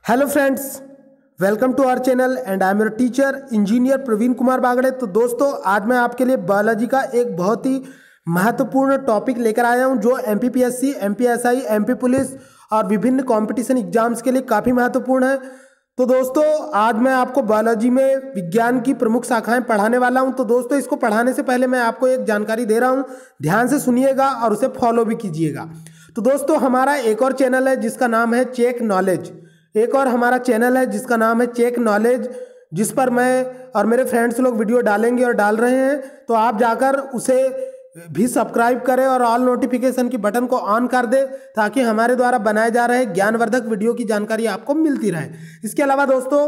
Hello friends, welcome to our channel and I am your teacher engineer Praveen Kumar Bagde. तो दोस्तों, आज मैं आपके लिए बायोलॉजी का एक बहुत ही महत्वपूर्ण टॉपिक लेकर आया हूं जो एमपीपीएससी, एमपीएसआई, एमपी पुलिस और विभिन्न कंपटीशन एग्जाम्स के लिए काफ़ी महत्वपूर्ण है। तो दोस्तों, आज मैं आपको बायोलॉजी में विज्ञान की प्रमुख शाखाएं पढ़ाने वाला हूं। तो दोस्तों, इसको पढ़ाने से पहले मैं आपको एक जानकारी दे रहा हूं, ध्यान से सुनिएगा और उसे फॉलो भी कीजिएगा। तो दोस्तों, हमारा एक और चैनल है जिसका नाम है चेक नॉलेज। एक और हमारा चैनल है जिसका नाम है चेक नॉलेज, जिस पर मैं और मेरे फ्रेंड्स लोग वीडियो डालेंगे और डाल रहे हैं। तो आप जाकर उसे भी सब्सक्राइब करें और ऑल नोटिफिकेशन की बटन को ऑन कर दे, ताकि हमारे द्वारा बनाए जा रहे ज्ञानवर्धक वीडियो की जानकारी आपको मिलती रहे। इसके अलावा दोस्तों,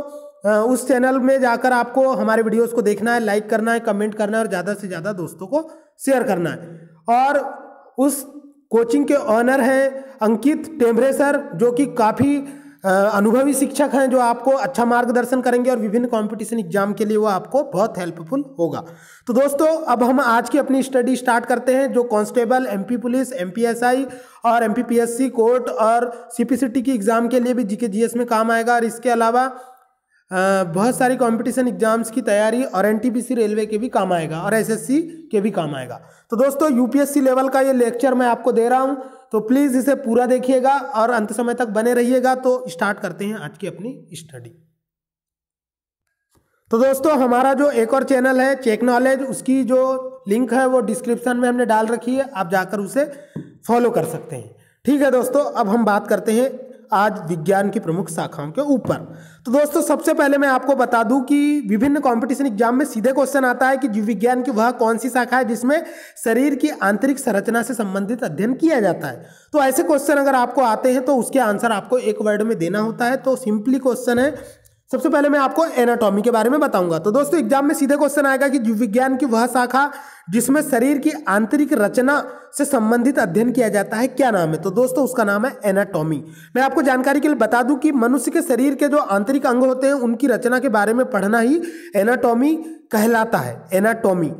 उस चैनल में जाकर आपको हमारे वीडियोस को देखना है, लाइक करना है, कमेंट करना है और ज़्यादा से ज़्यादा दोस्तों को शेयर करना है। और उस कोचिंग के ऑनर हैं अंकित टेम्भरे सर, जो कि काफ़ी अनुभवी शिक्षक हैं, जो आपको अच्छा मार्गदर्शन करेंगे और विभिन्न कंपटीशन एग्जाम के लिए वो आपको बहुत हेल्पफुल होगा। तो दोस्तों, अब हम आज की अपनी स्टडी स्टार्ट करते हैं, जो कांस्टेबल, एमपी पुलिस, एमपीएसआई और एमपीपीएससी, कोर्ट और सीपीसीटी की एग्जाम के लिए भी जीके जीएस में काम आएगा। और इसके अलावा बहुत सारी कंपटीशन एग्जाम्स की तैयारी और एनटीपीसी रेलवे के भी काम आएगा और एसएससी के भी काम आएगा। तो दोस्तों, यूपीएससी लेवल का ये लेक्चर मैं आपको दे रहा हूं, तो प्लीज़ इसे पूरा देखिएगा और अंत समय तक बने रहिएगा। तो स्टार्ट करते हैं आज की अपनी स्टडी। तो दोस्तों, हमारा जो एक और चैनल है चेक नॉलेज, उसकी जो लिंक है वो डिस्क्रिप्शन में हमने डाल रखी है, आप जाकर उसे फॉलो कर सकते हैं। ठीक है दोस्तों, अब हम बात करते हैं आज विज्ञान की प्रमुख शाखाओं के ऊपर। तो दोस्तों, सबसे पहले मैं आपको बता दूं कि विभिन्न कंपटीशन एग्जाम में सीधे क्वेश्चन आता है कि जीव विज्ञान की वह कौन सी शाखा है जिसमें शरीर की आंतरिक संरचना से संबंधित अध्ययन किया जाता है। तो ऐसे क्वेश्चन अगर आपको आते हैं तो उसके आंसर आपको एक वर्ड में देना होता है। तो सिंपली क्वेश्चन है, सबसे पहले मैं आपको एनाटॉमी के बारे में बताऊंगा। तो दोस्तों, एग्जाम में सीधे क्वेश्चन आएगा कि जीव विज्ञान की वह शाखा जिसमें शरीर की आंतरिक रचना से संबंधित अध्ययन किया जाता है, क्या नाम है? तो दोस्तों, उसका नाम है एनाटॉमी। मैं आपको जानकारी के लिए बता दूं कि मनुष्य के शरीर के जो आंतरिक अंग होते हैं उनकी रचना के बारे में पढ़ना ही एनाटॉमी कहलाता है। एनाटॉमी,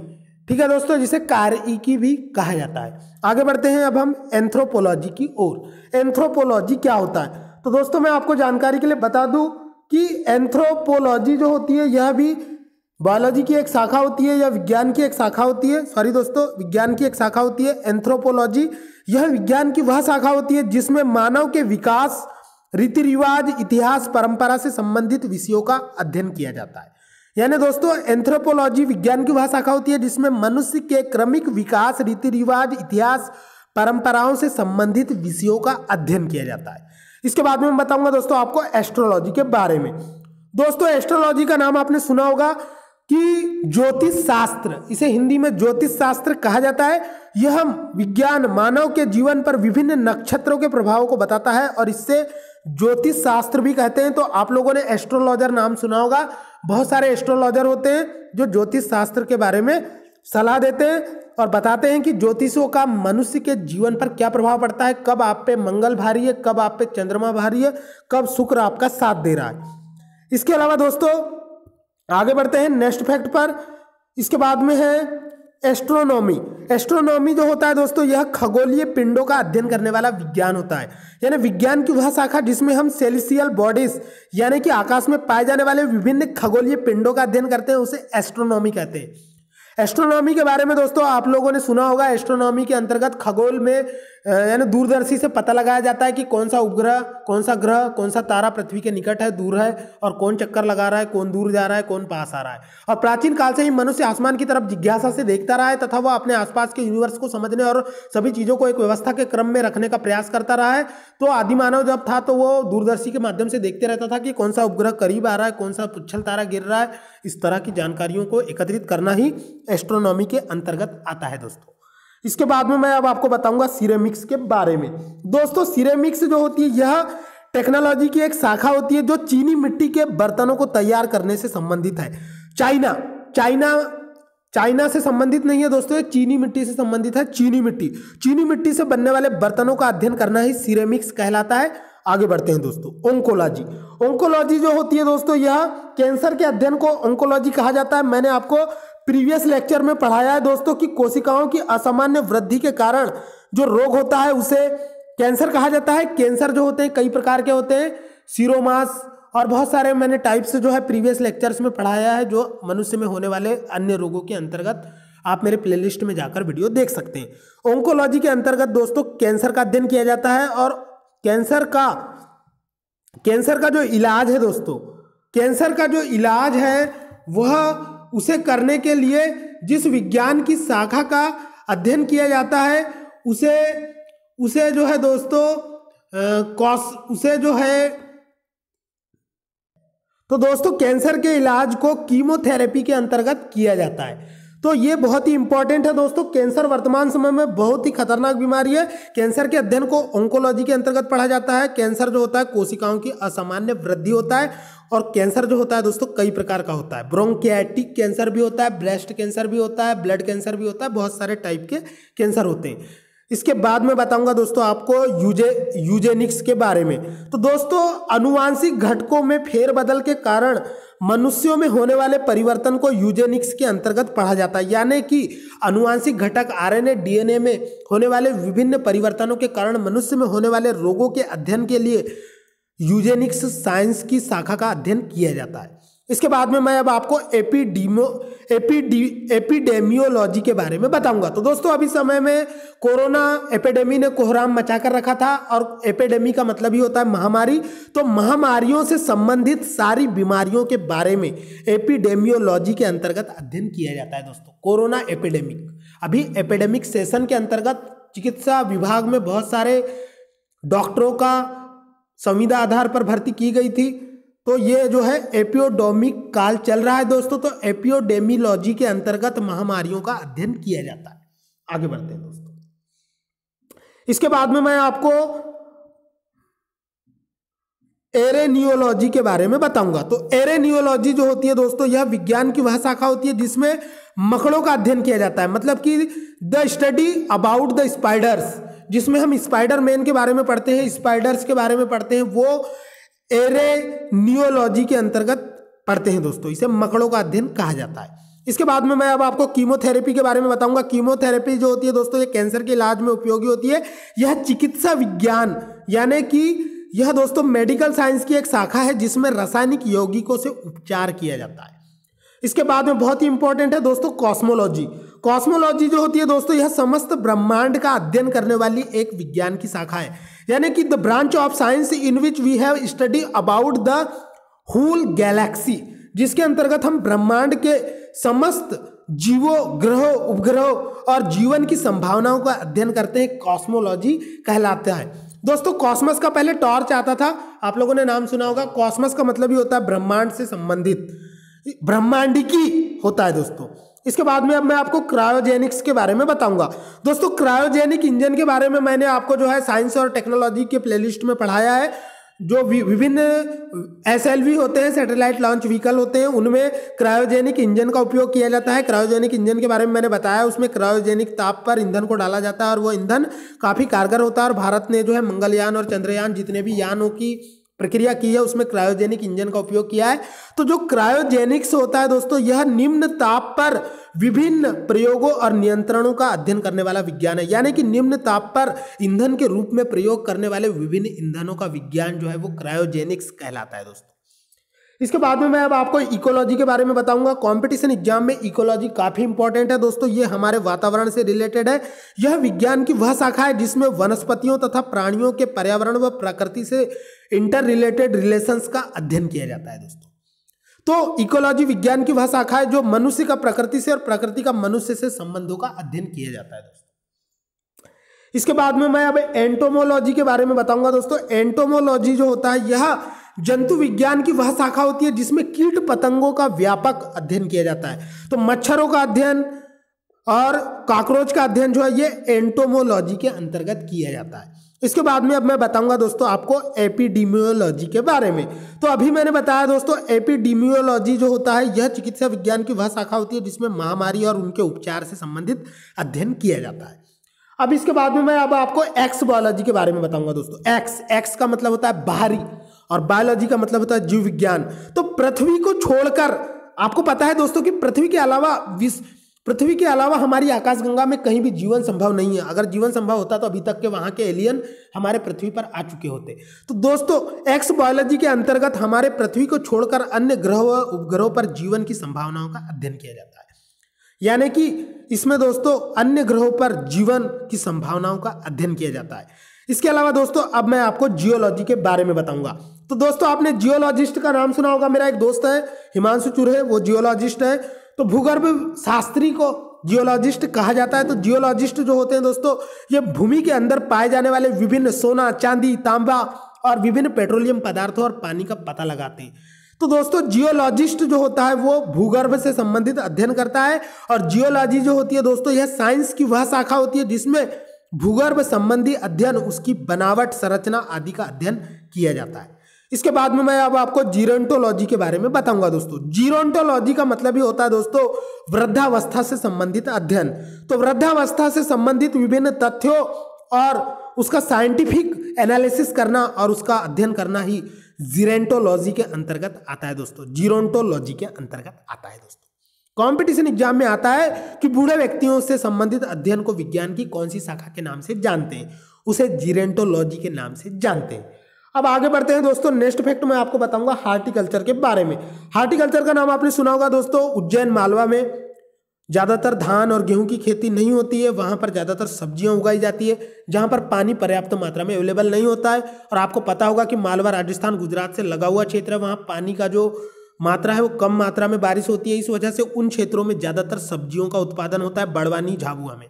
ठीक है दोस्तों, जिसे कार्यिकी भी कहा जाता है। आगे बढ़ते हैं अब हम एंथ्रोपोलॉजी की ओर। एंथ्रोपोलॉजी क्या होता है? तो दोस्तों, मैं आपको जानकारी के लिए बता दूं कि एंथ्रोपोलॉजी जो होती है यह भी बायोलॉजी की एक शाखा होती है या विज्ञान की एक शाखा होती है। सॉरी दोस्तों, विज्ञान की एक शाखा होती है एंथ्रोपोलॉजी। यह विज्ञान की वह शाखा होती है जिसमें मानव के विकास, रीति रिवाज, इतिहास, परंपरा से संबंधित विषयों का अध्ययन किया जाता है। यानी दोस्तों, एंथ्रोपोलॉजी विज्ञान की वह शाखा होती है जिसमें मनुष्य के क्रमिक विकास, रीति रिवाज, इतिहास, परंपराओं से संबंधित विषयों का अध्ययन किया जाता है। इसके बाद में मैं बताऊंगा दोस्तों आपको एस्ट्रोलॉजी के बारे में। दोस्तों, एस्ट्रोलॉजी का नाम आपने सुना होगा कि ज्योतिष शास्त्र, इसे हिंदी में ज्योतिष शास्त्र कहा जाता है। यह विज्ञान मानव के जीवन पर विभिन्न नक्षत्रों के प्रभावों को बताता है और इससे ज्योतिष शास्त्र भी कहते हैं। तो आप लोगों ने एस्ट्रोलॉजर नाम सुना होगा। बहुत सारे एस्ट्रोलॉजर होते हैं जो ज्योतिष शास्त्र के बारे में सलाह देते हैं और बताते हैं कि ज्योतिषों का मनुष्य के जीवन पर क्या प्रभाव पड़ता है, कब आप पे मंगल भारी है, कब आप पे चंद्रमा भारी है, कब शुक्र आपका साथ दे रहा है। इसके अलावा दोस्तों, आगे बढ़ते हैं नेक्स्ट फैक्ट पर। इसके बाद में है एस्ट्रोनॉमी। एस्ट्रोनॉमी जो होता है दोस्तों, यह खगोलीय पिंडों का अध्ययन करने वाला विज्ञान होता है। यानी विज्ञान की वह शाखा जिसमें हम सेलेस्टियल बॉडीज, यानी कि आकाश में पाए जाने वाले विभिन्न खगोलीय पिंडों का अध्ययन करते हैं, उसे एस्ट्रोनॉमी कहते हैं। एस्ट्रोनॉमी के बारे में दोस्तों आप लोगों ने सुना होगा। एस्ट्रोनॉमी के अंतर्गत खगोल में यानी दूरदर्शी से पता लगाया जाता है कि कौन सा उपग्रह, कौन सा ग्रह, कौन सा तारा पृथ्वी के निकट है, दूर है, और कौन चक्कर लगा रहा है, कौन दूर जा रहा है, कौन पास आ रहा है। और प्राचीन काल से ही मनुष्य आसमान की तरफ जिज्ञासा से देखता रहा है तथा वह अपने आसपास के यूनिवर्स को समझने और सभी चीज़ों को एक व्यवस्था के क्रम में रखने का प्रयास करता रहा है। तो आदि मानव जब था तो वो दूरदर्शी के माध्यम से देखते रहता था कि कौन सा उपग्रह करीब आ रहा है, कौन सा पुच्छल तारा गिर रहा है। इस तरह की जानकारियों को एकत्रित करना ही एस्ट्रोनॉमी के अंतर्गत आता है दोस्तों। इसके बाद में मैं अब आपको बताऊंगा सिरेमिक्स के बारे में। दोस्तों, सिरेमिक्स जो होती है यह टेक्नोलॉजी की एक शाखा होती है जो चीनी मिट्टी के बर्तनों को तैयार करने से संबंधित है। चाइना से संबंधित नहीं है दोस्तों, ये चीनी मिट्टी से संबंधित है। चीनी मिट्टी से बनने वाले बर्तनों का अध्ययन करना ही सिरेमिक्स कहलाता है। आगे बढ़ते हैं दोस्तों, ओंकोलॉजी जो होती है दोस्तों, यह कैंसर के अध्ययन को ओंकोलॉजी कहा जाता है। मैंने आपको प्रीवियस लेक्चर में पढ़ाया है दोस्तों कि कोशिकाओं की असामान्य वृद्धि के कारण जो रोग होता है उसे कैंसर कहा जाता है। कैंसर जो होते हैं कई प्रकार के होते हैं, सीरोमास और बहुत सारे मैंने टाइप्स जो है प्रीवियस लेक्चर्स में पढ़ाया है, जो मनुष्य में होने वाले अन्य रोगों के अंतर्गत आप मेरे प्लेलिस्ट में जाकर वीडियो देख सकते हैं। ओंकोलॉजी के अंतर्गत दोस्तों कैंसर का अध्ययन किया जाता है और कैंसर का जो इलाज है दोस्तों, कैंसर का जो इलाज है वह उसे करने के लिए जिस विज्ञान की शाखा का अध्ययन किया जाता है उसे जो है दोस्तों तो दोस्तों कैंसर के इलाज को कीमोथेरेपी के अंतर्गत किया जाता है। तो ये बहुत ही इंपॉर्टेंट है दोस्तों। कैंसर वर्तमान समय में बहुत ही खतरनाक बीमारी है। कैंसर के अध्ययन को ओंकोलॉजी के अंतर्गत पढ़ा जाता है। कैंसर जो होता है कोशिकाओं की असामान्य वृद्धि होता है और कैंसर जो होता है दोस्तों कई प्रकार का होता है। ब्रोंकियाटिक कैंसर भी होता है, ब्रेस्ट कैंसर भी होता है, ब्लड कैंसर भी होता है, बहुत सारे टाइप के कैंसर होते हैं। इसके बाद में बताऊंगा दोस्तों आपको यूजेनिक्स के बारे में। तो दोस्तों आनुवांशिक घटकों में फेरबदल के कारण मनुष्यों में होने वाले परिवर्तन को यूजेनिक्स के अंतर्गत पढ़ा जाता है। यानी कि आनुवांशिक घटक आरएनए डीएनए में होने वाले विभिन्न परिवर्तनों के कारण मनुष्य में होने वाले रोगों के अध्ययन के लिए यूजेनिक्स साइंस की शाखा का अध्ययन किया जाता है। इसके बाद में मैं अब आपको एपिडेमियोलॉजी के बारे में बताऊंगा। तो दोस्तों अभी समय में कोरोना एपिडेमी ने कोहराम मचा कर रखा था और एपिडेमी का मतलब ही होता है महामारी। तो महामारियों से संबंधित सारी बीमारियों के बारे में एपिडेमियोलॉजी के अंतर्गत अध्ययन किया जाता है दोस्तों। कोरोना एपिडेमिक, अभी एपिडेमिक सेशन के अंतर्गत चिकित्सा विभाग में बहुत सारे डॉक्टरों का संविदा आधार पर भर्ती की गई थी। तो ये जो है एपिडेमिक काल चल रहा है दोस्तों। तो एपिडेमियोलॉजी के अंतर्गत महामारियों का अध्ययन किया जाता है। आगे बढ़ते हैं दोस्तों। इसके बाद में मैं आपको एरेनियोलॉजी के बारे में बताऊंगा। तो एरेनियोलॉजी जो होती है दोस्तों यह विज्ञान की वह शाखा होती है जिसमें मकड़ों का अध्ययन किया जाता है। मतलब कि the study about the spiders, जिसमें हम स्पाइडरमैन के बारे में पढ़ते हैं, स्पाइडर्स के बारे में पढ़ते हैं, वो एरेनियोलॉजी के अंतर्गत पढ़ते हैं दोस्तों। इसे मकड़ों का अध्ययन कहा जाता है। इसके बाद में मैं अब आपको कीमोथेरेपी के बारे में बताऊंगा। कीमोथेरेपी जो होती है दोस्तों ये कैंसर के इलाज में उपयोगी होती है। यह चिकित्सा विज्ञान यानी कि यह दोस्तों मेडिकल साइंस की एक शाखा है जिसमें रासायनिक यौगिकों से उपचार किया जाता है। इसके बाद में बहुत ही इंपॉर्टेंट है दोस्तों कॉस्मोलॉजी। कॉस्मोलॉजी जो होती है दोस्तों यह समस्त ब्रह्मांड का अध्ययन करने वाली एक विज्ञान की शाखा है। यानी कि the branch of science in which we have study about the whole galaxy, जिसके अंतर्गत हम ब्रह्मांड के समस्त जीवों, ग्रहों, उपग्रहों और जीवन की संभावनाओं का अध्ययन करते हैं। कॉस्मोलॉजी कहलाता है दोस्तों। कॉस्मस का पहले टॉर्च आता था, आप लोगों ने नाम सुना होगा। कॉस्मस का मतलब ही होता है ब्रह्मांड से संबंधित, ब्रह्मांडिकी होता है दोस्तों। इसके बाद में अब मैं आपको क्रायोजेनिक्स के बारे में बताऊंगा दोस्तों। क्रायोजेनिक इंजन के बारे में मैंने आपको जो है साइंस और टेक्नोलॉजी के प्लेलिस्ट में पढ़ाया है। जो विभिन्न SLV होते हैं, सैटेलाइट लॉन्च व्हीकल होते हैं, उनमें क्रायोजेनिक इंजन का उपयोग किया जाता है। क्रायोजेनिक इंजन के बारे में मैंने बताया, उसमें क्रायोजेनिक ताप पर ईंधन को डाला जाता है और वो ईंधन काफ़ी कारगर होता है। और भारत ने जो है मंगलयान और चंद्रयान जितने भी यानों की प्रक्रिया की है उसमें क्रायोजेनिक इंजन का उपयोग किया है। तो जो क्रायोजेनिक्स होता है दोस्तों यह निम्न ताप पर विभिन्न प्रयोगों और नियंत्रणों का अध्ययन करने वाला विज्ञान है। यानी कि निम्न ताप पर ईंधन के रूप में प्रयोग करने वाले विभिन्न ईंधनों का विज्ञान जो है वो क्रायोजेनिक्स कहलाता है दोस्तों। इसके बाद में मैं अब आपको इकोलॉजी के बारे में बताऊंगा। कंपटीशन एग्जाम में इकोलॉजी काफी इंपॉर्टेंट है दोस्तों। ये हमारे वातावरण से रिलेटेड है। यह विज्ञान की वह शाखा है जिसमें वनस्पतियों तथा प्राणियों के पर्यावरण व प्रकृति से इंटर रिलेटेड रिलेशंस का अध्ययन किया जाता है दोस्तों। तो इकोलॉजी विज्ञान की वह शाखा है जो मनुष्य का प्रकृति से और प्रकृति का मनुष्य से संबंधों का अध्ययन किया जाता है दोस्तों। इसके बाद में मैं अब एंटोमोलॉजी के बारे में बताऊंगा दोस्तों। एंटोमोलॉजी जो होता है यह जंतु विज्ञान की वह शाखा होती है जिसमें कीट पतंगों का व्यापक अध्ययन किया जाता है। तो मच्छरों का अध्ययन और कॉकरोच का अध्ययन जो है ये एंटोमोलॉजी के अंतर्गत किया जाता है। इसके बाद में अब मैं बताऊंगा दोस्तों आपको एपिडेमियोलॉजी के बारे में। तो अभी मैंने बताया दोस्तों एपिडेमियोलॉजी जो होता है यह चिकित्सा विज्ञान की वह शाखा होती है जिसमें महामारी और उनके उपचार से संबंधित अध्ययन किया जाता है। अब इसके बाद में मैं अब आपको एक्स बायोलॉजी के बारे में बताऊंगा दोस्तों। एक्स का मतलब होता है बाहरी और बायोलॉजी का मतलब होता है जीव विज्ञान। तो पृथ्वी को छोड़कर आपको पता है दोस्तों कि पृथ्वी के अलावा पृथ्वी के अलावा हमारी आकाशगंगा में कहीं भी जीवन संभव नहीं है। अगर जीवन संभव होता तो अभी तक के वहाँ के एलियन हमारे पृथ्वी पर आ चुके होते। तो दोस्तों एक्स बायोलॉजी के अंतर्गत हमारे पृथ्वी को छोड़कर अन्य ग्रह व उपग्रहों पर जीवन की संभावनाओं का अध्ययन किया जाता है। यानी कि इसमें दोस्तों अन्य ग्रहों पर जीवन की संभावनाओं का अध्ययन किया जाता है। इसके अलावा दोस्तों अब मैं आपको जियोलॉजी के बारे में बताऊंगा। तो दोस्तों आपने जियोलॉजिस्ट का नाम सुना होगा, मेरा एक दोस्त है हिमांशु चुरे, वो जियोलॉजिस्ट है। तो भूगर्भ शास्त्री को जियोलॉजिस्ट कहा जाता है। तो जियोलॉजिस्ट जो होते हैं दोस्तों, ये भूमि के अंदर पाए जाने वाले विभिन्न सोना, चांदी, तांबा और विभिन्न पेट्रोलियम पदार्थों और पानी का पता लगाते हैं। तो दोस्तों जियोलॉजिस्ट जो होता है वो भूगर्भ से संबंधित अध्ययन करता है। और जियोलॉजी जो होती है दोस्तों, यह साइंस की वह शाखा होती है जिसमें भूगर्भ संबंधी अध्ययन, उसकी बनावट, संरचना आदि का अध्ययन किया जाता है। इसके बाद में मैं अब आपको जीरोंटोलॉजी के बारे में बताऊंगा दोस्तों। जीरोंटोलॉजी का मतलब ही होता है दोस्तों वृद्धावस्था से संबंधित अध्ययन। तो वृद्धावस्था से संबंधित विभिन्न तथ्यों और उसका साइंटिफिक एनालिसिस करना और उसका अध्ययन करना ही जीरोंटोलॉजी के अंतर्गत आता है दोस्तों। जीरोंटोलॉजी के अंतर्गत आता है दोस्तों। कंपटीशन एग्जाम में आता है कि बूढ़े व्यक्तियों से संबंधित अध्ययन को विज्ञान की कौन सी शाखा के नाम से जानते हैं, उसे जीरोंटोलॉजी के नाम से जानते हैं। अब आगे बढ़ते हैं दोस्तों। नेक्स्ट फैक्ट मैं आपको बताऊंगा हार्टिकल्चर के बारे में। हार्टिकल्चर का नाम आपने सुना होगा दोस्तों। उज्जैन मालवा में ज़्यादातर धान और गेहूं की खेती नहीं होती है, वहाँ पर ज़्यादातर सब्जियां उगाई जाती है जहाँ पर पानी पर्याप्त मात्रा में अवेलेबल नहीं होता है। और आपको पता होगा कि मालवा राजस्थान गुजरात से लगा हुआ क्षेत्र है, वहाँ पानी का जो मात्रा है वो कम मात्रा में बारिश होती है। इस वजह से उन क्षेत्रों में ज़्यादातर सब्जियों का उत्पादन होता है, बड़वानी, झाबुआ में।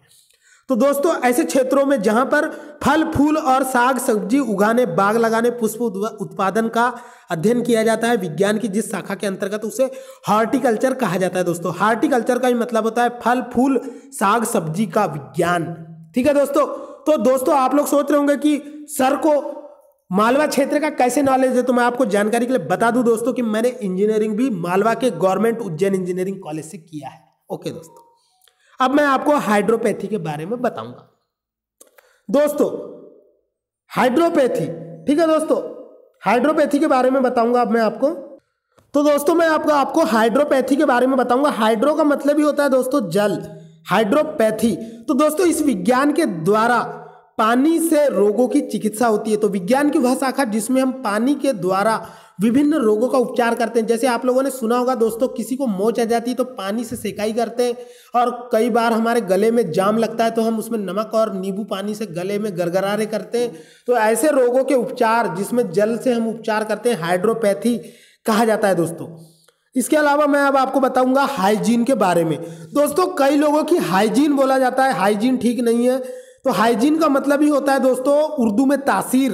तो दोस्तों ऐसे क्षेत्रों में जहां पर फल फूल और साग सब्जी उगाने, बाग लगाने, पुष्प उत्पादन का अध्ययन किया जाता है विज्ञान की जिस शाखा के अंतर्गत, उसे हॉर्टिकल्चर कहा जाता है दोस्तों। हॉर्टिकल्चर का ही मतलब होता है फल फूल साग सब्जी का विज्ञान। ठीक है दोस्तों। तो दोस्तों आप लोग सोच रहे होंगे कि सर को मालवा क्षेत्र का कैसे नॉलेज है, तो मैं आपको जानकारी के लिए बता दूं दोस्तों कि मैंने इंजीनियरिंग भी मालवा के गवर्नमेंट उज्जैन इंजीनियरिंग कॉलेज से किया है। ओके दोस्तों, अब मैं आपको हाइड्रोपैथी के बारे में बताऊंगा दोस्तों। हाइड्रोपैथी, ठीक है दोस्तों, हाइड्रोपैथी के बारे में बताऊंगा अब मैं आपको। तो दोस्तों मैं आपको हाइड्रोपैथी के बारे में बताऊंगा। हाइड्रो का मतलब ही होता है दोस्तों जल, हाइड्रोपैथी। तो दोस्तों इस विज्ञान के द्वारा पानी से रोगों की चिकित्सा होती है। तो विज्ञान की वह शाखा जिसमें हम पानी के द्वारा विभिन्न रोगों का उपचार करते हैं। जैसे आप लोगों ने सुना होगा दोस्तों, किसी को मोच आ जाती है तो पानी से सेकाई करते हैं। और कई बार हमारे गले में जाम लगता है तो हम उसमें नमक और नींबू पानी से गले में गरगरारे करते हैं। तो ऐसे रोगों के उपचार जिसमें जल से हम उपचार करते हैं, हाइड्रोपैथी कहा जाता है दोस्तों। इसके अलावा मैं अब आपको बताऊंगा हाइजीन के बारे में। दोस्तों कई लोगों की हाइजीन बोला जाता है, हाइजीन ठीक नहीं है। तो हाइजीन का मतलब ही होता है दोस्तों उर्दू में तासीर।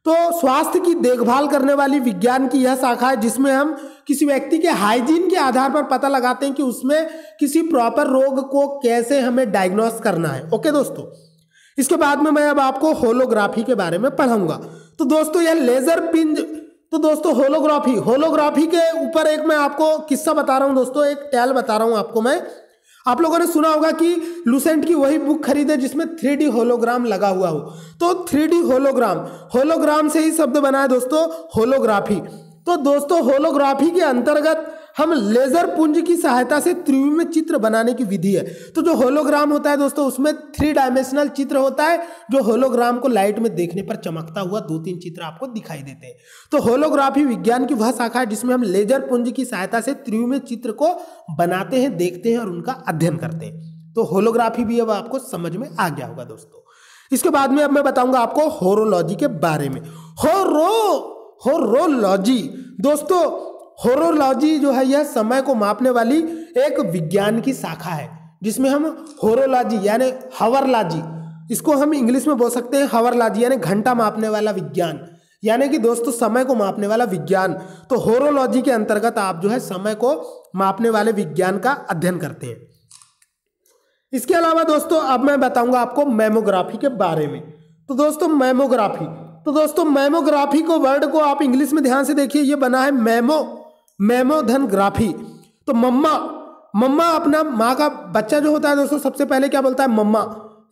तो स्वास्थ्य की देखभाल करने वाली विज्ञान की यह शाखा है जिसमें हम किसी व्यक्ति के हाइजीन के आधार पर पता लगाते हैं कि उसमें किसी प्रॉपर रोग को कैसे हमें डायग्नोस करना है। ओके दोस्तों, इसके बाद में मैं अब आपको होलोग्राफी के बारे में पढ़ाऊंगा। तो दोस्तों यह लेजर पिंज, तो दोस्तों होलोग्राफी के ऊपर एक मैं आपको किस्सा बता रहा हूं दोस्तों, एक टैल बता रहा हूं आपको मैं। आप लोगों ने सुना होगा कि लुसेंट की वही बुक खरीदे जिसमें 3D होलोग्राम लगा हुआ हो। तो 3D होलोग्राम से ही शब्द बना है दोस्तों होलोग्राफी। तो दोस्तों होलोग्राफी के अंतर्गत हम लेजर पुंज की सहायता से त्रिविमीय चित्र बनाने की विधि है। तो जो होलोग्राम होता है दोस्तों उसमें 3 डायमेंशनल चित्र होता है, जो होलोग्राम को लाइट में देखने पर चमकता हुआ 2-3 चित्र आपको दिखाई देते हैं। तो होलोग्राफी विज्ञान की वह शाखा है जिसमें हम लेजर पुंज की सहायता से त्रिविमीय चित्र को बनाते हैं, देखते हैं और उनका अध्ययन करते हैं। तो होलोग्राफी भी अब आपको समझ में आ गया होगा दोस्तों। इसके बाद में अब मैं बताऊंगा आपको होरोलॉजी के बारे में। होरोलॉजी दोस्तों, होरोलॉजी जो है यह समय को मापने वाली एक विज्ञान की शाखा है जिसमें हम होरोलॉजी यानी हावरलॉजी, इसको हम इंग्लिश में बोल सकते हैं हावरलॉजी, यानी घंटा मापने वाला विज्ञान, यानी कि दोस्तों समय को मापने वाला विज्ञान। तो होरोलॉजी के अंतर्गत आप जो है समय को मापने वाले विज्ञान का अध्ययन करते हैं। इसके अलावा दोस्तों अब मैं बताऊंगा आपको मैमोग्राफी के बारे में। तो दोस्तों मैमोग्राफी को वर्ड को आप इंग्लिश में ध्यान से देखिए, ये बना है मैमो धन ग्राफी। तो मम्मा अपना माँ का बच्चा जो होता है दोस्तों सबसे पहले क्या बोलता है, मम्मा।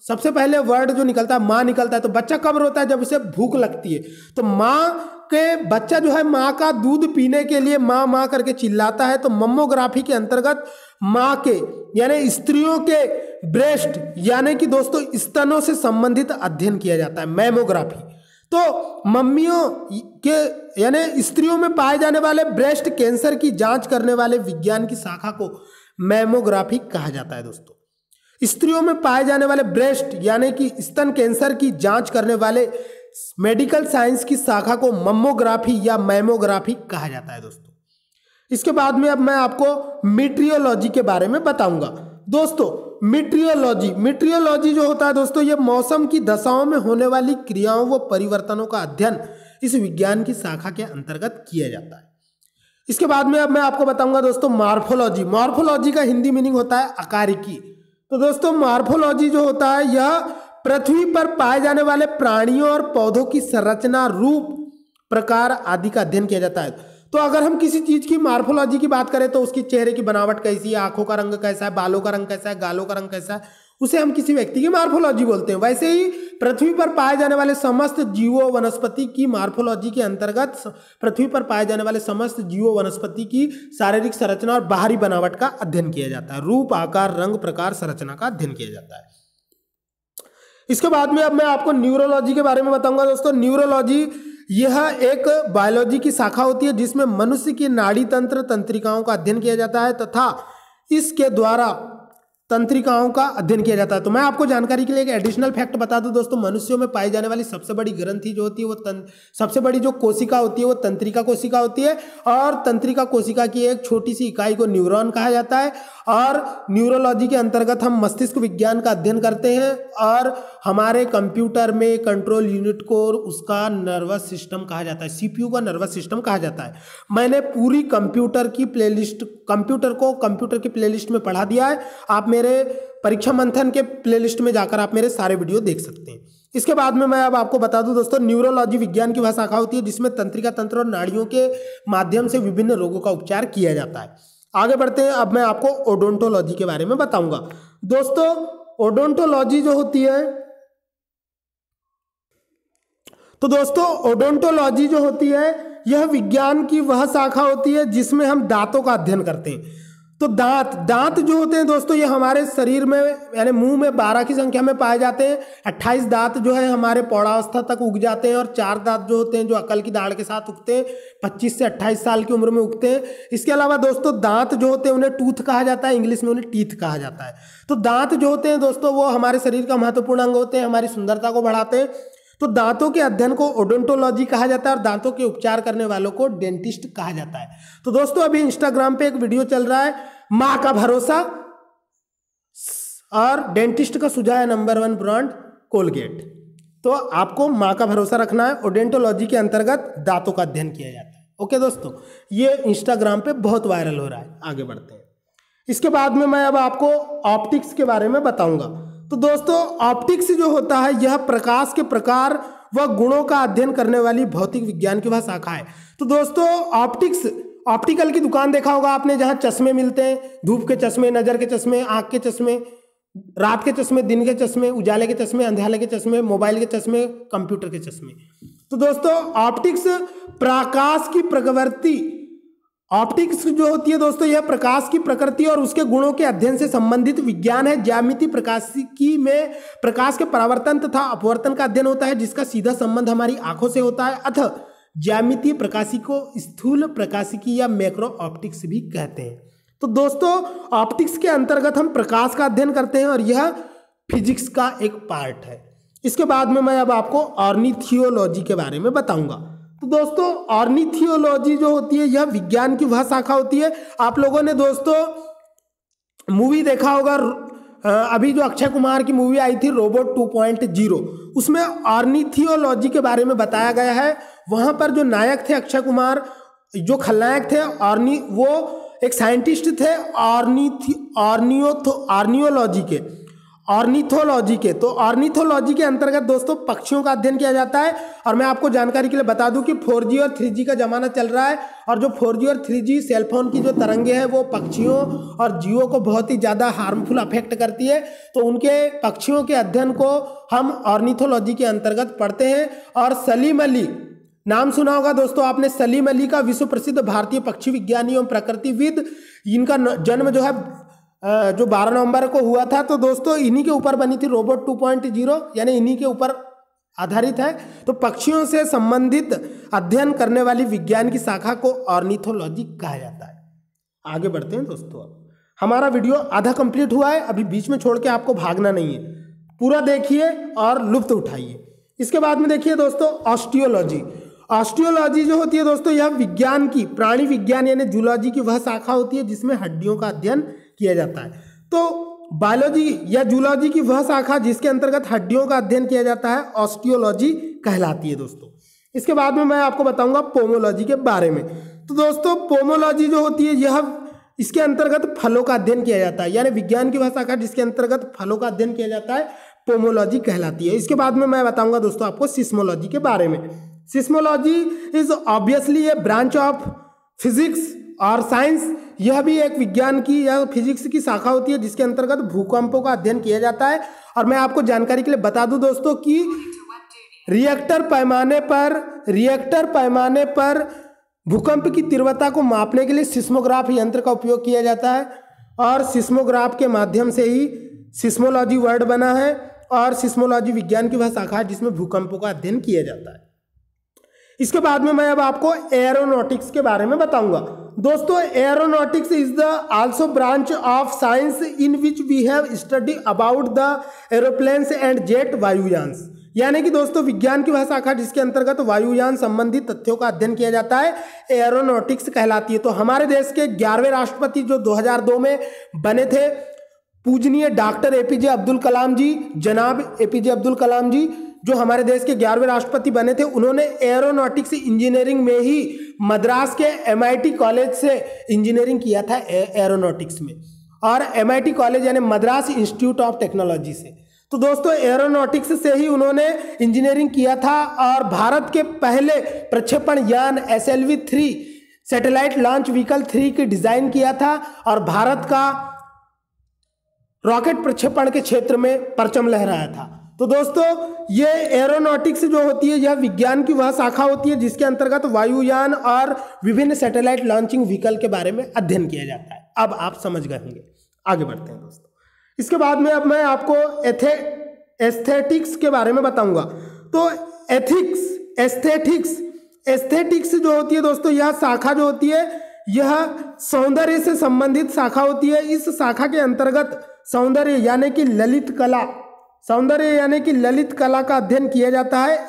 सबसे पहले वर्ड जो निकलता है माँ निकलता है। तो बच्चा कब रोता है, जब उसे भूख लगती है। तो माँ के बच्चा जो है माँ का दूध पीने के लिए माँ माँ करके चिल्लाता है, तो मम्मोग्राफी के अंतर्गत माँ के यानी स्त्रियों के ब्रेस्ट यानी कि दोस्तों स्तनों से संबंधित अध्ययन किया जाता है, मैमोग्राफी। तो मम्मियों के यानी स्त्रियों में पाए जाने वाले ब्रेस्ट कैंसर की जांच करने वाले विज्ञान की शाखा को मैमोग्राफी कहा जाता है। दोस्तों स्त्रियों में पाए जाने वाले ब्रेस्ट यानी कि स्तन कैंसर की जांच करने वाले मेडिकल साइंस की शाखा को मम्मोग्राफी या मैमोग्राफी कहा जाता है। दोस्तों इसके बाद में अब मैं आपको मीट्रियोलॉजी के बारे में बताऊंगा। दोस्तों मीट्रियोलॉजी जो होता है दोस्तों, ये मौसम की दशाओं में होने वाली क्रियाओं व परिवर्तनों का अध्ययन इस विज्ञान की शाखा के अंतर्गत किया जाता है। इसके बाद में अब मैं आपको बताऊंगा दोस्तों मॉर्फोलॉजी का हिंदी मीनिंग होता है आकारिकी। तो दोस्तों मॉर्फोलॉजी जो होता है यह पृथ्वी पर पाए जाने वाले प्राणियों और पौधों की संरचना, रूप, प्रकार आदि का अध्ययन किया जाता है। तो अगर हम किसी चीज की मॉर्फोलॉजी की बात करें तो उसकी चेहरे की बनावट कैसी है, आंखों का रंग कैसा है, बालों का रंग कैसा है, गालों का रंग कैसा है, उसे हम किसी व्यक्ति की मॉर्फोलॉजी बोलते हैं। वैसे ही पृथ्वी पर पाए जाने वाले समस्त जीवों वनस्पति की मॉर्फोलॉजी के अंतर्गत पृथ्वी पर पाए जाने वाले समस्त जीवों वनस्पति की शारीरिक संरचना और बाहरी बनावट का अध्ययन किया जाता है। रूप, आकार, रंग, प्रकार, संरचना का अध्ययन किया जाता है। इसके बाद में अब मैं आपको न्यूरोलॉजी के बारे में बताऊंगा। दोस्तों न्यूरोलॉजी यह एक बायोलॉजी की शाखा होती है जिसमें मनुष्य की नाड़ी तंत्र, तंत्रिकाओं का अध्ययन किया जाता है तथा इसके द्वारा तंत्रिकाओं का अध्ययन किया जाता है। तो मैं आपको जानकारी के लिए एक एडिशनल फैक्ट बता दूं दोस्तों, मनुष्यों में पाई जाने वाली सबसे बड़ी ग्रंथि जो होती है वो सबसे बड़ी जो कोशिका होती है वो तंत्रिका कोशिका होती है, और तंत्रिका कोशिका की एक छोटी सी इकाई को न्यूरॉन कहा जाता है। और न्यूरोलॉजी के अंतर्गत हम मस्तिष्क विज्ञान का अध्ययन करते हैं, और हमारे कंप्यूटर में कंट्रोल यूनिट को उसका नर्वस सिस्टम कहा जाता है, सीपीयू का नर्वस सिस्टम कहा जाता है। मैंने पूरी कंप्यूटर की प्लेलिस्ट में पढ़ा दिया है। आप मेरे परीक्षा मंथन के प्लेलिस्ट में जाकर आप मेरे सारे वीडियो देख सकते हैं। इसके बाद में मैं अब आपको बता दूं दोस्तों, न्यूरोलॉजी विज्ञान की वह शाखा होती है जिसमें तंत्रिका तंत्र और नाड़ियों के माध्यम से विभिन्न रोगों का उपचार किया जाता है। आगे बढ़ते हैं, अब मैं आपको ओडोंटोलॉजी के बारे में बताऊंगा। दोस्तों ओडोंटोलॉजी जो होती है, तो दोस्तों ओडोंटोलॉजी जो होती है यह विज्ञान की वह शाखा होती है जिसमें हम दांतों का अध्ययन करते हैं। तो दांत जो होते हैं दोस्तों ये हमारे शरीर में यानी मुंह में 12 की संख्या में पाए जाते हैं। 28 दांत जो है हमारे पौढ़ावस्था तक उग जाते हैं, और 4 दांत जो होते हैं जो अकल की दाढ़ के साथ उगते हैं 25 से 28 साल की उम्र में उगते हैं। इसके अलावा दोस्तों दांत जो होते हैं उन्हें टूथ कहा जाता है, इंग्लिश में उन्हें टीथ कहा जाता है। तो दांत जो होते हैं दोस्तों वो हमारे शरीर का महत्वपूर्ण अंग होते हैं, हमारी सुंदरता को बढ़ाते हैं। तो दांतों के अध्ययन को ओडोंटोलॉजी कहा जाता है, और दांतों के उपचार करने वालों को डेंटिस्ट कहा जाता है। तो दोस्तों अभी इंस्टाग्राम पे एक वीडियो चल रहा है, मां का भरोसा और डेंटिस्ट का सुझाव नंबर 1 ब्रांड कोलगेट। तो आपको मां का भरोसा रखना है। ओडोंटोलॉजी के अंतर्गत दांतों का अध्ययन किया जाता है। ओके दोस्तों, ये इंस्टाग्राम पे बहुत वायरल हो रहा है। आगे बढ़ते हैं। इसके बाद में मैं अब आपको ऑप्टिक्स के बारे में बताऊंगा। तो दोस्तों ऑप्टिक्स जो होता है यह प्रकाश के प्रकार व गुणों का अध्ययन करने वाली भौतिक विज्ञान की वह शाखा है। तो दोस्तों ऑप्टिकल की दुकान देखा होगा आपने, जहां चश्मे मिलते हैं, धूप के चश्मे, नजर के चश्मे, आंख के चश्मे, रात के चश्मे, दिन के चश्मे, उजाले के चश्मे, अंधेरे के चश्मे, मोबाइल के चश्मे, कंप्यूटर के चश्मे। तो दोस्तों ऑप्टिक्स प्रकाश की प्रकृति, ऑप्टिक्स जो होती है दोस्तों यह प्रकाश की प्रकृति और उसके गुणों के अध्ययन से संबंधित विज्ञान है। ज्यामिति प्रकाशिकी में प्रकाश के परावर्तन तथा अपवर्तन का अध्ययन होता है, जिसका सीधा संबंध हमारी आंखों से होता है। अतः ज्यामितीय प्रकाशिकी को स्थूल प्रकाशिकी या मैक्रो ऑप्टिक्स भी कहते हैं। तो दोस्तों ऑप्टिक्स के अंतर्गत हम प्रकाश का अध्ययन करते हैं, और यह फिजिक्स का एक पार्ट है। इसके बाद में मैं अब आपको ऑर्निथियोलॉजी के बारे में बताऊंगा। तो दोस्तों ऑर्निथियोलॉजी जो होती है यह विज्ञान की वह शाखा होती है। आप लोगों ने दोस्तों मूवी देखा होगा, अभी जो अक्षय कुमार की मूवी आई थी रोबोट 2.0, उसमें ऑर्निथियोलॉजी के बारे में बताया गया है। वहां पर जो नायक थे अक्षय कुमार, जो खलनायक थे वो एक साइंटिस्ट थे ऑर्निथोलॉजी के। तो ऑर्निथोलॉजी के अंतर्गत दोस्तों पक्षियों का अध्ययन किया जाता है। और मैं आपको जानकारी के लिए बता दूं कि 4G और 3G का जमाना चल रहा है, और जो 4G और 3G सेलफोन की जो तरंगे हैं वो पक्षियों और जीवों को बहुत ही ज़्यादा हार्मफुल अफेक्ट करती है। तो उनके पक्षियों के अध्ययन को हम ऑर्निथोलॉजी के अंतर्गत पढ़ते हैं। और सलीम अली नाम सुना होगा दोस्तों आपने सलीम अली का, विश्व प्रसिद्ध भारतीय पक्षी विज्ञानी एवं प्रकृतिविद। इनका जन्म जो है जो 12 नवंबर को हुआ था। तो दोस्तों इन्हीं के ऊपर बनी थी रोबोट 2.0, यानी इन्हीं के ऊपर आधारित है। तो पक्षियों से संबंधित अध्ययन करने वाली विज्ञान की शाखा को ऑर्निथोलॉजी कहा जाता है। आगे बढ़ते हैं दोस्तों, हमारा वीडियो आधा कंप्लीट हुआ है, अभी बीच में छोड़ के आपको भागना नहीं है, पूरा देखिए और लुत्फ उठाइए। इसके बाद में देखिए दोस्तों ऑस्टियोलॉजी। ऑस्टियोलॉजी जो होती है दोस्तों, यह विज्ञान की, प्राणी विज्ञान यानी जूलॉजी की वह शाखा होती है जिसमें हड्डियों का अध्ययन किया जाता है। तो बायोलॉजी या जूलॉजी की वह शाखा जिसके अंतर्गत हड्डियों का अध्ययन किया जाता है ऑस्टियोलॉजी कहलाती है दोस्तों। इसके बाद में मैं आपको बताऊंगा पोमोलॉजी के बारे में। तो दोस्तों पोमोलॉजी जो होती है यह, इसके अंतर्गत फलों का अध्ययन किया जाता है, यानी विज्ञान की वह शाखा जिसके अंतर्गत फलों का अध्ययन किया जाता है पोमोलॉजी कहलाती है। इसके बाद में मैं बताऊंगा दोस्तों आपको सिस्मोलॉजी के बारे में। Seismology is obviously A branch of physics और साइंस। यह भी एक विज्ञान की या फिजिक्स की शाखा होती है जिसके अंतर्गत भूकंपों का अध्ययन किया जाता है। और मैं आपको जानकारी के लिए बता दूं दोस्तों कि रिएक्टर पैमाने पर भूकंप की तीव्रता को मापने के लिए सिस्मोग्राफ यंत्र का उपयोग किया जाता है, और सिस्मोग्राफ के माध्यम से ही सिस्मोलॉजी वर्ड बना है। और सिस्मोलॉजी विज्ञान की वह शाखा है जिसमें भूकंपों का अध्ययन किया जाता है। इसके बाद में मैं अब आपको एरोनॉटिक्स के बारे में बताऊंगा। दोस्तों aeronautics is the also branch of science in which we have study about the aeroplanes and jet वायुयान। यानी कि दोस्तों विज्ञान की वह शाखा जिसके अंतर्गत वायुयान संबंधित तथ्यों का अध्ययन किया जाता है एरोनॉटिक्स कहलाती है। तो हमारे देश के 11वें राष्ट्रपति जो 2002 में बने थे, पूजनीय डॉक्टर एपीजे अब्दुल कलाम जी, जनाब एपीजे अब्दुल कलाम जी जो हमारे देश के 11वें राष्ट्रपति बने थे, उन्होंने एरोनॉटिक्स इंजीनियरिंग में ही मद्रास के एमआईटी कॉलेज से इंजीनियरिंग किया था एरोनॉटिक्स में, और एमआईटी कॉलेज यानी मद्रास इंस्टीट्यूट ऑफ टेक्नोलॉजी से। तो दोस्तों एरोनॉटिक्स से ही उन्होंने इंजीनियरिंग किया था, और भारत के पहले प्रक्षेपण यान SLV-3 सैटेलाइट लॉन्च व्हीकल 3 की डिजाइन किया था, और भारत का रॉकेट प्रक्षेपण के क्षेत्र में परचम लहराया था। तो दोस्तों ये एरोनॉटिक्स जो होती है यह विज्ञान की वह शाखा होती है जिसके अंतर्गत वायुयान और विभिन्न सैटेलाइट लॉन्चिंग व्हीकल के बारे में अध्ययन किया जाता है। अब आप समझ गए होंगे। आगे बढ़ते हैं दोस्तों। इसके बाद में अब मैं आपको एस्थेटिक्स के बारे में बताऊंगा। तो एस्थेटिक्स जो होती है दोस्तों, यह शाखा जो होती है यह सौंदर्य से संबंधित शाखा होती है। इस शाखा के अंतर्गत सौंदर्य यानी कि ललित कला का अध्ययन किया जाता है।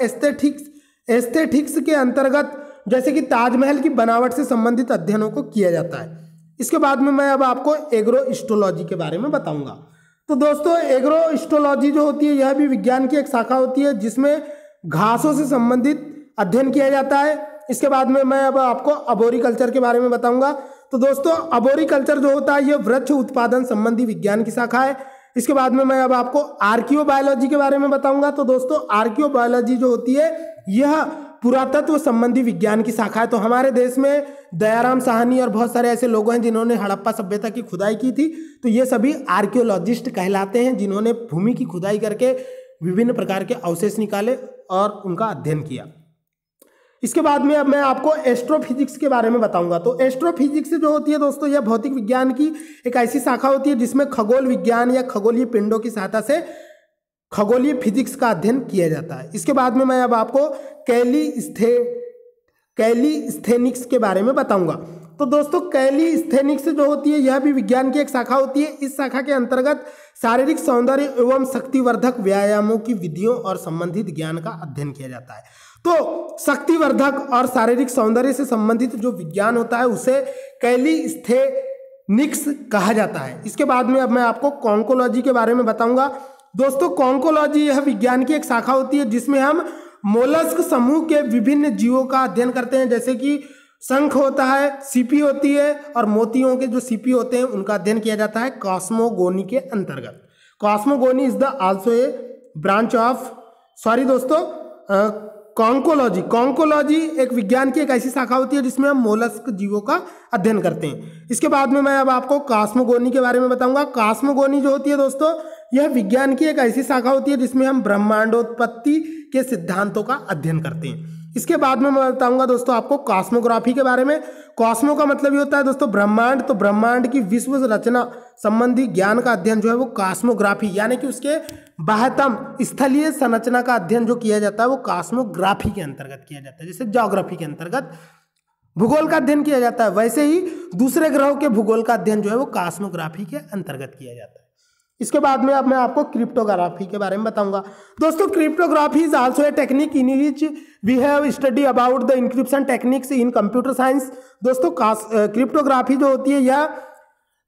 एस्थेटिक्स के अंतर्गत जैसे कि ताजमहल की बनावट से संबंधित अध्ययनों को किया जाता है। इसके बाद में मैं अब आपको एग्रोइस्टोलॉजी के बारे में बताऊंगा। तो दोस्तों एग्रोइस्टोलॉजी जो होती है यह भी विज्ञान की एक शाखा होती है जिसमें घासों से संबंधित अध्ययन किया जाता है। इसके बाद में मैं अब आपको अबोरिकल्चर के बारे में बताऊंगा। तो दोस्तों अबोरिकल्चर जो होता है यह वृक्ष उत्पादन संबंधी विज्ञान की शाखा है। इसके बाद में मैं अब आपको आर्कियोबायोलॉजी के बारे में बताऊंगा। तो दोस्तों आर्कियोबायोलॉजी जो होती है यह पुरातत्व संबंधी विज्ञान की शाखा है। तो हमारे देश में दयाराम साहनी और बहुत सारे ऐसे लोग हैं जिन्होंने हड़प्पा सभ्यता की खुदाई की थी। तो ये सभी आर्कियोलॉजिस्ट कहलाते हैं जिन्होंने भूमि की खुदाई करके विभिन्न प्रकार के अवशेष निकाले और उनका अध्ययन किया। इसके बाद में अब मैं आपको एस्ट्रोफिजिक्स के बारे में बताऊंगा। तो एस्ट्रोफिजिक्स जो होती है दोस्तों यह भौतिक विज्ञान की एक ऐसी शाखा होती है जिसमें खगोल विज्ञान या खगोलीय पिंडों की सहायता से खगोलीय फिजिक्स का अध्ययन किया जाता है। इसके बाद में मैं अब आपको कैलीस्थेनिक्स के बारे में बताऊंगा। तो दोस्तों कैलीस्थेनिक्स जो होती है यह भी विज्ञान की एक शाखा होती है। इस शाखा के अंतर्गत शारीरिक सौंदर्य एवं शक्तिवर्धक व्यायामों की विधियों और संबंधित ज्ञान का अध्ययन किया जाता है। तो शक्तिवर्धक और शारीरिक सौंदर्य से संबंधित जो विज्ञान होता है उसे कैलीस्थेनिक्स कहा जाता है। इसके बाद में अब मैं आपको कॉन्कोलॉजी के बारे में बताऊंगा। दोस्तों कॉन्कोलॉजी यह विज्ञान की एक शाखा होती है जिसमें हम मोलस्क समूह के विभिन्न जीवों का अध्ययन करते हैं, जैसे कि शंख होता है, सीपी होती है, और मोतियों के जो सीपी होते हैं उनका अध्ययन किया जाता है कॉस्मोगोनी के अंतर्गत। Cosmogony is the also a branch of conchology एक विज्ञान की एक ऐसी शाखा होती है जिसमें हम मोलस्क जीवों का अध्ययन करते हैं। इसके बाद में मैं अब आपको कॉस्मोगोनी के बारे में बताऊंगा। कॉस्मोगोनी जो होती है दोस्तों यह विज्ञान की एक ऐसी शाखा होती है जिसमें हम ब्रह्मांडोत्पत्ति के सिद्धांतों का अध्ययन करते हैं। इसके बाद में मैं बताऊंगा दोस्तों आपको कॉस्मोग्राफी के बारे में। कॉस्मो का मतलब ये होता है दोस्तों ब्रह्मांड, तो ब्रह्मांड की विश्व रचना संबंधी ज्ञान का अध्ययन जो है वो कॉस्मोग्राफी यानी कि उसके बाह्यतम स्थलीय संरचना का अध्ययन जो किया जाता है वो कॉस्मोग्राफी के अंतर्गत किया जाता है। जैसे ज्योग्राफी के अंतर्गत भूगोल का अध्ययन किया जाता है, वैसे ही दूसरे ग्रहों के भूगोल का अध्ययन जो है वो कॉस्मोग्राफी के अंतर्गत किया जाता है। इसके बाद में अब मैं आपको क्रिप्टोग्राफी के बारे में बताऊंगा। दोस्तों cryptography is also a technique in which we have study about the encryption techniques in computer science. दोस्तों क्रिप्टोग्राफी जो होती है यह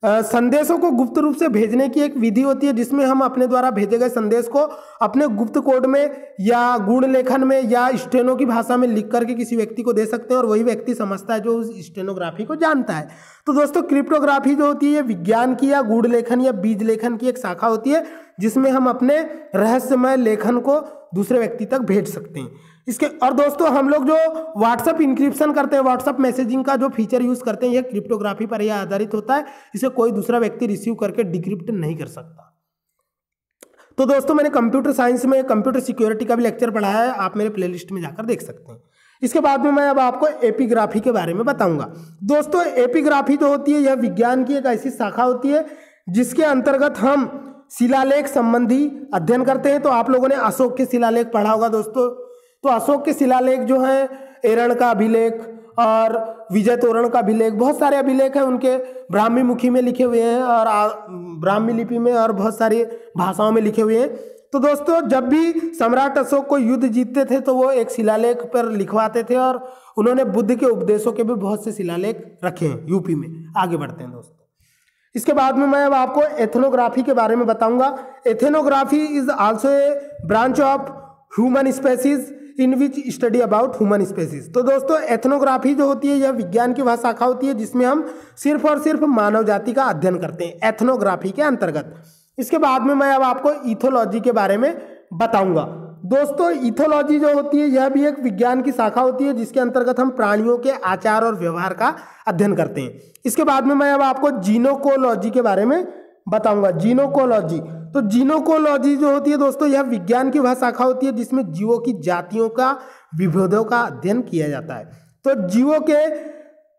संदेशों को गुप्त रूप से भेजने की एक विधि होती है, जिसमें हम अपने द्वारा भेजे गए संदेश को अपने गुप्त कोड में या गुण लेखन में या स्टेनो की भाषा में लिख करके किसी व्यक्ति को दे सकते हैं और वही व्यक्ति समझता है जो उस स्टेनोग्राफी को जानता है। तो दोस्तों क्रिप्टोग्राफी जो होती है विज्ञान की या गुण लेखन या बीज लेखन की एक शाखा होती है, जिसमें हम अपने रहस्यमय लेखन को दूसरे व्यक्ति तक भेज सकते हैं। इसके और दोस्तों हम लोग जो व्हाट्सएप इंक्रिप्शन करते हैं, व्हाट्सएप मैसेजिंग का जो फीचर यूज करते हैं, यह क्रिप्टोग्राफी पर यह आधारित होता है। इसे कोई दूसरा व्यक्ति रिसीव करके डिक्रिप्ट नहीं कर सकता। तो दोस्तों मैंने कंप्यूटर साइंस में कंप्यूटर सिक्योरिटी का भी लेक्चर पढ़ाया है, आप मेरे प्लेलिस्ट में जाकर देख सकते हैं। इसके बाद में मैं अब आपको एपिग्राफी के बारे में बताऊंगा। दोस्तों एपिग्राफी जो होती है यह विज्ञान की एक ऐसी शाखा होती है जिसके अंतर्गत हम शिलालेख संबंधी अध्ययन करते हैं। तो आप लोगों ने अशोक के शिलालेख पढ़ा होगा दोस्तों। तो अशोक के शिलालेख जो है एरण का अभिलेख और विजय तोरण का अभिलेख, बहुत सारे अभिलेख हैं उनके ब्राह्मी मुखी में लिखे हुए हैं और ब्राह्मी लिपि में और बहुत सारी भाषाओं में लिखे हुए हैं। तो दोस्तों जब भी सम्राट अशोक को युद्ध जीतते थे तो वो एक शिलालेख पर लिखवाते थे और उन्होंने बुद्ध के उपदेशों के भी बहुत से शिलालेख रखे हैं यूपी में। आगे बढ़ते हैं दोस्तों। इसके बाद में मैं अब आपको एथनोग्राफी के बारे में बताऊंगा। Ethnography is also a branch of human species in which study about human species. तो दोस्तों एथनोग्राफी जो होती है यह विज्ञान की वह शाखा होती है जिसमें हम सिर्फ और सिर्फ मानव जाति का अध्ययन करते हैं एथनोग्राफी के अंतर्गत। इसके बाद में मैं अब आपको इथोलॉजी के बारे में बताऊंगा। दोस्तों इथोलॉजी जो होती है यह भी एक विज्ञान की शाखा होती है जिसके अंतर्गत हम प्राणियों के आचार और व्यवहार का अध्ययन करते हैं। इसके बाद में मैं अब आपको जीनोकोलॉजी के बारे में बताऊंगा। जीनोकोलॉजी, तो जीनोकोलॉजी जो होती है दोस्तों यह विज्ञान की वह शाखा होती है जिसमें जीवों की जातियों का विभेदों का अध्ययन किया जाता है। तो जीवों के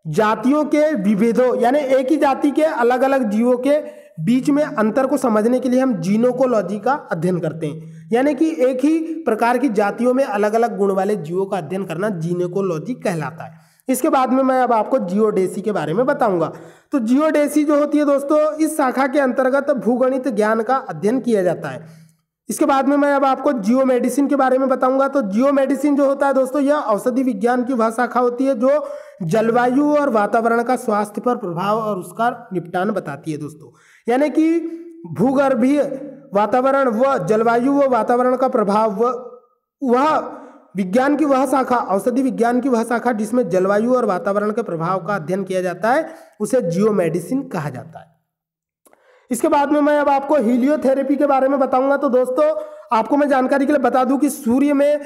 जातियों के विभेदों यानी एक ही जाति के अलग अलग जीवों के बीच में अंतर को समझने के लिए हम जीनोकोलॉजी का अध्ययन करते हैं। यानी कि एक ही प्रकार की जातियों में अलग अलग गुण वाले जीवों का अध्ययन करना जीनोकोलॉजी कहलाता है। इसके बाद में मैं अब आपको जियोडेसी के बारे में बताऊंगा। तो जियोडेसी जो होती है दोस्तों इस शाखा के अंतर्गत भूगणित ज्ञान का अध्ययन किया जाता है। इसके बाद में मैं अब आपको जियो मेडिसिन के बारे में बताऊंगा। तो जियो मेडिसिन जो होता है दोस्तों यह औषधि विज्ञान की वह शाखा होती है जो जलवायु और वातावरण का स्वास्थ्य पर प्रभाव और उसका निपटान बताती है दोस्तों। यानी कि भूगर्भीय वातावरण व जलवायु व वातावरण का प्रभाव वह विज्ञान की वह शाखा, औषधि विज्ञान की वह शाखा जिसमें जलवायु और वातावरण के प्रभाव का अध्ययन किया जाता है उसे जियो मेडिसिन कहा जाता है। इसके बाद में मैं अब आपको हीलियोथेरेपी के बारे में बताऊंगा। तो दोस्तों आपको मैं जानकारी के लिए बता दूं कि सूर्य में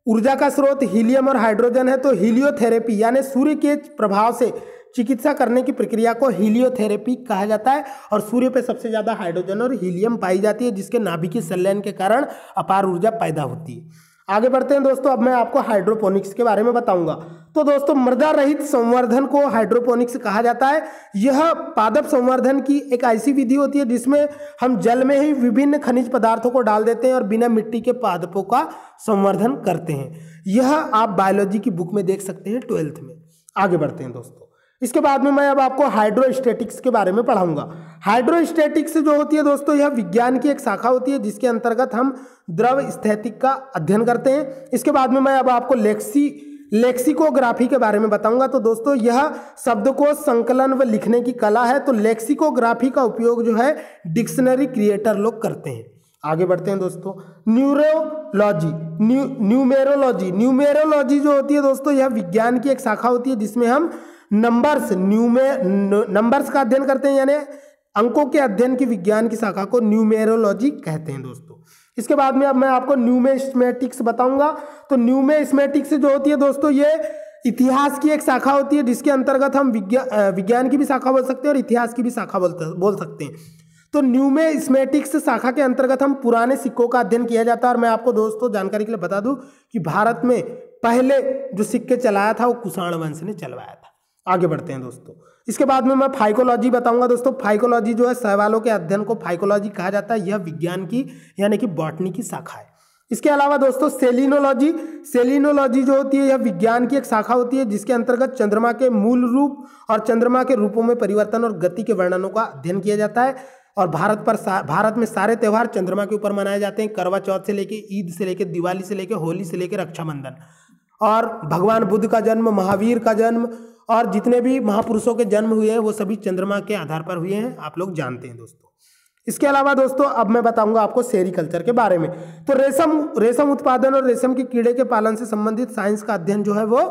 ऊर्जा का स्रोत हीलियम और हाइड्रोजन है। तो हीलियोथेरेपी यानी सूर्य के प्रभाव से चिकित्सा करने की प्रक्रिया को हीलियोथेरेपी कहा जाता है और सूर्य पे सबसे ज्यादा हाइड्रोजन और हीलियम पाई जाती है जिसके नाभिकीय संलयन के कारण अपार ऊर्जा पैदा होती है। आगे बढ़ते हैं दोस्तों। अब मैं आपको हाइड्रोपोनिक्स के बारे में बताऊंगा। तो दोस्तों मृदा रहित संवर्धन को हाइड्रोपोनिक्स कहा जाता है। यह पादप संवर्धन की एक ऐसी विधि होती है जिसमें हम जल में ही विभिन्न खनिज पदार्थों को डाल देते हैं और बिना मिट्टी के पादपों का संवर्धन करते हैं। यह आप बायोलॉजी की बुक में देख सकते हैं 12th में। आगे बढ़ते हैं दोस्तों। इसके बाद में मैं अब आपको हाइड्रोस्टैटिक्स के बारे में पढ़ाऊंगा। हाइड्रोस्टैटिक्स जो होती है दोस्तों यह विज्ञान की एक शाखा होती है जिसके अंतर्गत हम द्रव स्थैतिक का अध्ययन करते हैं। इसके बाद में मैं अब आपको लेक्सिकोग्राफी के बारे में बताऊंगा। तो दोस्तों यह शब्दकोश संकलन व लिखने की कला है। तो लेक्सिकोग्राफी का उपयोग जो है डिक्शनरी क्रिएटर लोग करते हैं। आगे बढ़ते हैं दोस्तों। न्यूमेरोलॉजी जो होती है दोस्तों यह विज्ञान की एक शाखा होती है जिसमें हम नंबर्स का अध्ययन करते हैं यानी अंकों के अध्ययन की विज्ञान की शाखा को न्यूमेरोलॉजी कहते हैं दोस्तों। इसके बाद में अब मैं आपको न्यूमेस्मेटिक्स बताऊंगा। तो न्यूमेस्मेटिक्स जो होती है दोस्तों ये इतिहास की एक शाखा होती है जिसके अंतर्गत हम विज्ञान की भी शाखा बोल सकते हैं और इतिहास की भी शाखा बोल सकते हैं। तो न्यूमिस्मेटिक्स शाखा के अंतर्गत हम पुराने सिक्कों का अध्ययन किया जाता है। और मैं आपको दोस्तों जानकारी के लिए बता दूं कि भारत में पहले जो सिक्के चलाया था वो कुषाण वंश ने चलवाया था। आगे बढ़ते हैं दोस्तों। इसके बाद में मैं फाइकोलॉजी बताऊंगा दोस्तों। फाइकोलॉजी जो है शैवालों के अध्ययन को फाइकोलॉजी कहा जाता है। यह विज्ञान की यानी कि बॉटनी की शाखा है। इसके अलावा दोस्तों सेलिनोलॉजी, सेलिनोलॉजी जो होती है यह विज्ञान की एक शाखा होती है जिसके अंतर्गत चंद्रमा के मूल रूप और चंद्रमा के रूपों में परिवर्तन और गति के वर्णनों का अध्ययन किया जाता है। और भारत में सारे त्यौहार चंद्रमा के ऊपर मनाए जाते हैं। करवा चौथ से लेके ईद से लेके दिवाली से लेके होली से लेके रक्षाबंधन। और भगवान बुद्ध का जन्म, महावीर का जन्म और जितने भी महापुरुषों के जन्म हुए हैं वो सभी चंद्रमा के आधार पर हुए हैं, आप लोग जानते हैं दोस्तों। इसके अलावा दोस्तों अब मैं बताऊंगा आपको सेरीकल्चर के बारे में। तो रेशम उत्पादन और रेशम के कीड़े के पालन से संबंधित साइंस का अध्ययन जो है वो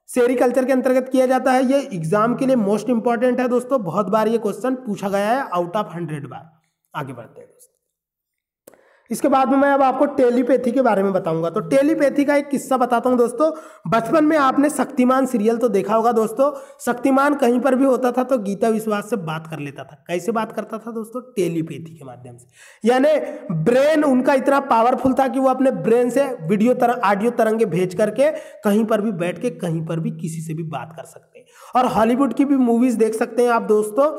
सेरीकल्चर के अंतर्गत किया जाता है। ये एग्जाम के लिए मोस्ट इंपॉर्टेंट है दोस्तों। बहुत बार ये क्वेश्चन पूछा गया है, आउट ऑफ 100 बार। आगे बढ़ते हैं दोस्तों। इसके बाद में मैं अब आपको टेलीपैथी के बारे में बताऊंगा। तो टेलीपैथी का एक किस्सा बताता हूं दोस्तों। बचपन में आपने शक्तिमान सीरियल तो देखा होगा दोस्तों। शक्तिमान कहीं पर भी होता था तो गीता विश्वास से बात कर लेता था। कैसे बात करता था दोस्तों? टेलीपैथी के माध्यम से। यानी ब्रेन उनका इतना पावरफुल था कि वो अपने ब्रेन से ऑडियो तरंगे भेज करके कहीं पर भी बैठ के कहीं पर भी किसी से भी बात कर सकते हैं। और हॉलीवुड की भी मूवीज देख सकते हैं आप दोस्तों,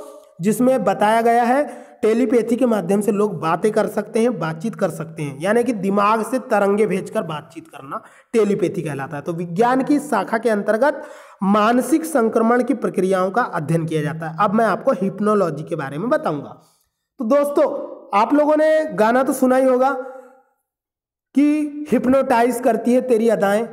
जिसमें बताया गया है टेलीपैथी के माध्यम से लोग बातें कर सकते हैं, बातचीत कर सकते हैं। यानी कि दिमाग से तरंगे भेजकर बातचीत करना टेलीपैथी कहलाता है। तो विज्ञान की शाखा के अंतर्गत मानसिक संक्रमण की प्रक्रियाओं का अध्ययन किया जाता है। अब मैं आपको हिप्नोलॉजी के बारे में बताऊंगा। तो दोस्तों आप लोगों ने गाना तो सुना ही होगा कि हिप्नोटाइज करती है तेरी अदाएं।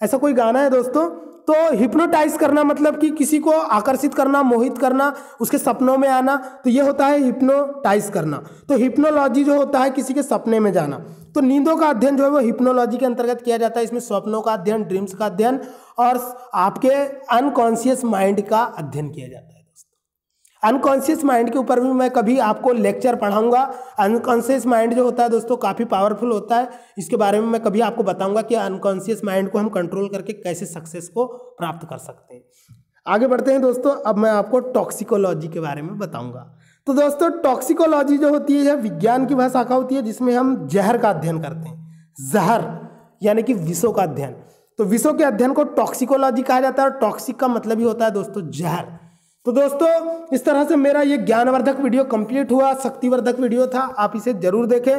ऐसा कोई गाना है दोस्तों। तो हिप्नोटाइज करना मतलब कि किसी को आकर्षित करना, मोहित करना, उसके सपनों में आना, तो ये होता है हिप्नोटाइज करना। तो हिप्नोलॉजी जो होता है किसी के सपने में जाना। तो नींदों का अध्ययन जो है वो हिप्नोलॉजी के अंतर्गत किया जाता है। इसमें स्वप्नों का अध्ययन, ड्रीम्स का अध्ययन और आपके अनकॉन्शियस माइंड का अध्ययन किया जाता है। अनकॉन्शियस माइंड के ऊपर भी मैं कभी आपको लेक्चर पढ़ाऊंगा। अनकॉन्शियस माइंड जो होता है दोस्तों काफ़ी पावरफुल होता है। इसके बारे में मैं कभी आपको बताऊंगा कि अनकॉन्शियस माइंड को हम कंट्रोल करके कैसे सक्सेस को प्राप्त कर सकते हैं। आगे बढ़ते हैं दोस्तों। अब मैं आपको टॉक्सिकोलॉजी के बारे में बताऊंगा। तो दोस्तों टॉक्सिकोलॉजी जो होती है यह विज्ञान की वह शाखा होती है जिसमें हम जहर का अध्ययन करते हैं। जहर यानी कि विषों का अध्ययन। तो विषों के अध्ययन को टॉक्सिकोलॉजी कहा जाता है। और टॉक्सिक का मतलब ही होता है दोस्तों जहर। तो दोस्तों इस तरह से मेरा ये ज्ञानवर्धक वीडियो कंप्लीट हुआ। शक्तिवर्धक वीडियो था, आप इसे जरूर देखें।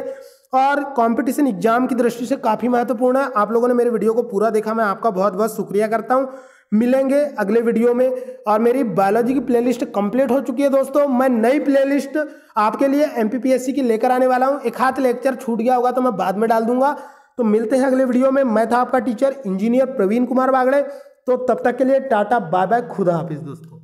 और कंपटीशन एग्जाम की दृष्टि से काफ़ी महत्वपूर्ण है। आप लोगों ने मेरे वीडियो को पूरा देखा, मैं आपका बहुत बहुत शुक्रिया करता हूँ। मिलेंगे अगले वीडियो में। और मेरी बायोलॉजी की प्लेलिस्ट कंप्लीट हो चुकी है दोस्तों। मैं नई प्लेलिस्ट आपके लिए MPPSC की लेकर आने वाला हूँ। एक हाथ लेक्चर छूट गया होगा तो मैं बाद में डाल दूंगा। तो मिलते हैं अगले वीडियो में। मैं था आपका टीचर इंजीनियर प्रवीण कुमार बागड़े। तो तब तक के लिए टाटा, बाय बाय, खुदा हाफिज दोस्तों।